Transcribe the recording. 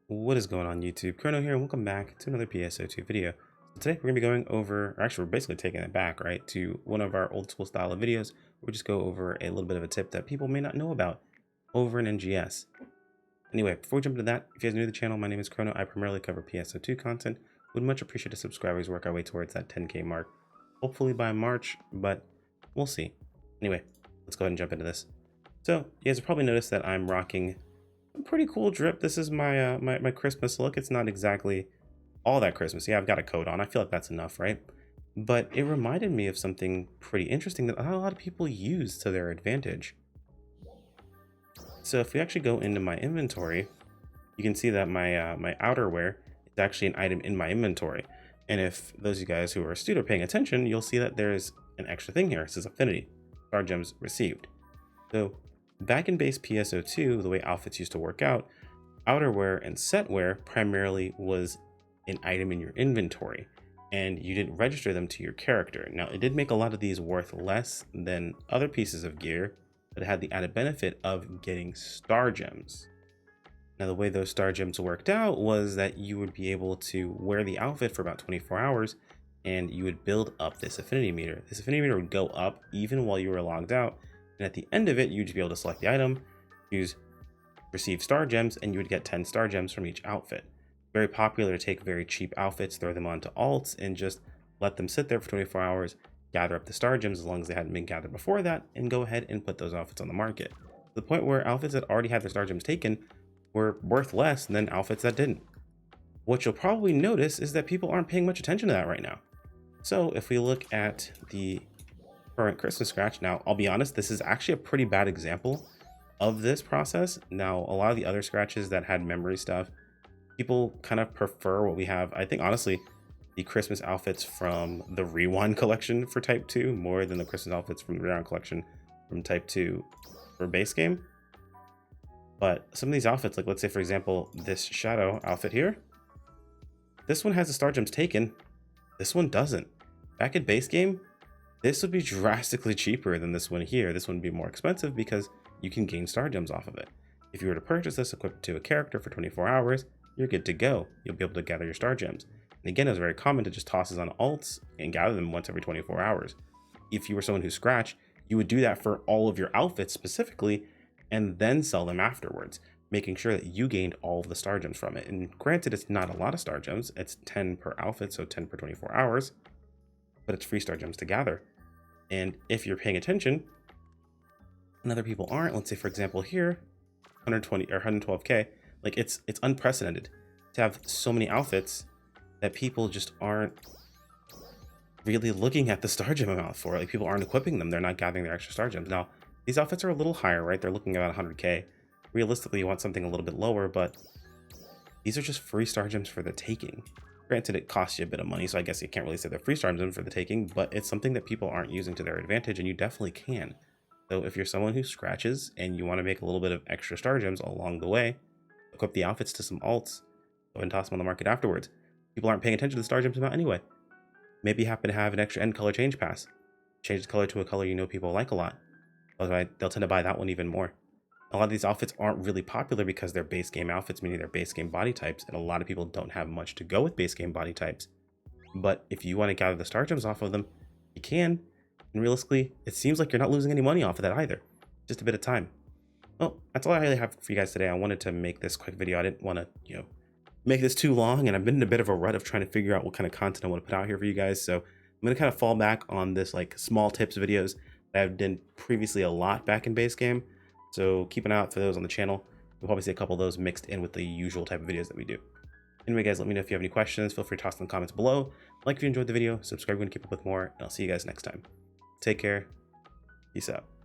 What is going on YouTube? Chrono here and welcome back to another PSO2 video. So today we're going to be going over, or actually we're basically taking it back, right, to one of our old school style of videos. We just go over a little bit of a tip that people may not know about over in NGS. Anyway, before we jump into that, if you guys are new to the channel, my name is Chrono. I primarily cover PSO2 content. Would much appreciate a subscriber as we work our way towards that 10K mark. Hopefully by March, but we'll see. Anyway, let's go ahead and jump into this. So you guys have probably noticed that I'm rocking pretty cool drip. This is my my Christmas look. It's not exactly all that Christmas. Yeah, I've got a coat on. I feel like that's enough, right? But it reminded me of something pretty interesting that not a lot of people use to their advantage. So if we actually go into my inventory, you can see that my outerwear is actually an item in my inventory. And if those of you guys who are astute are paying attention, you'll see that there's an extra thing here. It says affinity, star gems received. So back in base PSO2, the way outfits used to work out, outerwear and setwear primarily was an item in your inventory, and you didn't register them to your character. Now, it did make a lot of these worth less than other pieces of gear, but it had the added benefit of getting star gems. Now, the way those star gems worked out was that you would be able to wear the outfit for about 24 hours, and you would build up this affinity meter. This affinity meter would go up even while you were logged out, and at the end of it, you'd be able to select the item, use receive star gems, and you would get 10 star gems from each outfit. Very popular to take very cheap outfits, throw them onto alts, and just let them sit there for 24 hours, gather up the star gems as long as they hadn't been gathered before that, and go ahead and put those outfits on the market. To the point where outfits that already had their star gems taken were worth less than outfits that didn't. What you'll probably notice is that people aren't paying much attention to that right now. So if we look at the current Christmas scratch, now I'll be honest, this is actually a pretty bad example of this process. Now, a lot of the other scratches that had memory stuff, people kind of prefer what we have. I think honestly, the Christmas outfits from the Rewind collection for Type 2 more than the Christmas outfits from the Rewind collection from Type 2 for base game. But some of these outfits, like let's say for example, this Shadow outfit here, this one has the star gems taken, this one doesn't. Back at base game, this would be drastically cheaper than this one here. This one would be more expensive because you can gain star gems off of it. If you were to purchase this equipped to a character for 24 hours, you're good to go. You'll be able to gather your star gems. And again, it's very common to just toss this on alts and gather them once every 24 hours. If you were someone who scratched, you would do that for all of your outfits specifically, and then sell them afterwards, making sure that you gained all of the star gems from it. And granted, it's not a lot of star gems. It's 10 per outfit, so 10 per 24 hours, but it's free star gems to gather. And if you're paying attention and other people aren't, let's say for example here, 120 or 112k, like it's unprecedented to have so many outfits that people just aren't really looking at the star gem amount for. Like people aren't equipping them, they're not gathering their extra star gems. Now these outfits are a little higher, right? They're looking at about 100k. Realistically, you want something a little bit lower, but these are just free star gems for the taking. Granted, it costs you a bit of money, so I guess you can't really say they're free star gems for the taking, but it's something that people aren't using to their advantage, and you definitely can. So if you're someone who scratches and you want to make a little bit of extra star gems along the way, equip the outfits to some alts, go and toss them on the market afterwards. People aren't paying attention to the star gems amount anyway. Maybe you happen to have an extra end color change pass. Change the color to a color you know people like a lot. Otherwise, they'll tend to buy that one even more. A lot of these outfits aren't really popular because they're base game outfits, meaning they're base game body types, and a lot of people don't have much to go with base game body types. But if you want to gather the star gems off of them, you can. And realistically, it seems like you're not losing any money off of that either. Just a bit of time. Well, that's all I really have for you guys today. I wanted to make this quick video. I didn't want to, make this too long, and I've been in a bit of a rut of trying to figure out what kind of content I want to put out here for you guys. So I'm going to kind of fall back on this like small tips videos that I've done previously a lot back in base game. So keep an eye out for those on the channel. You'll probably see a couple of those mixed in with the usual type of videos that we do. Anyway, guys, let me know if you have any questions. Feel free to toss them in the comments below. Like if you enjoyed the video, subscribe to keep up with more, and I'll see you guys next time. Take care. Peace out.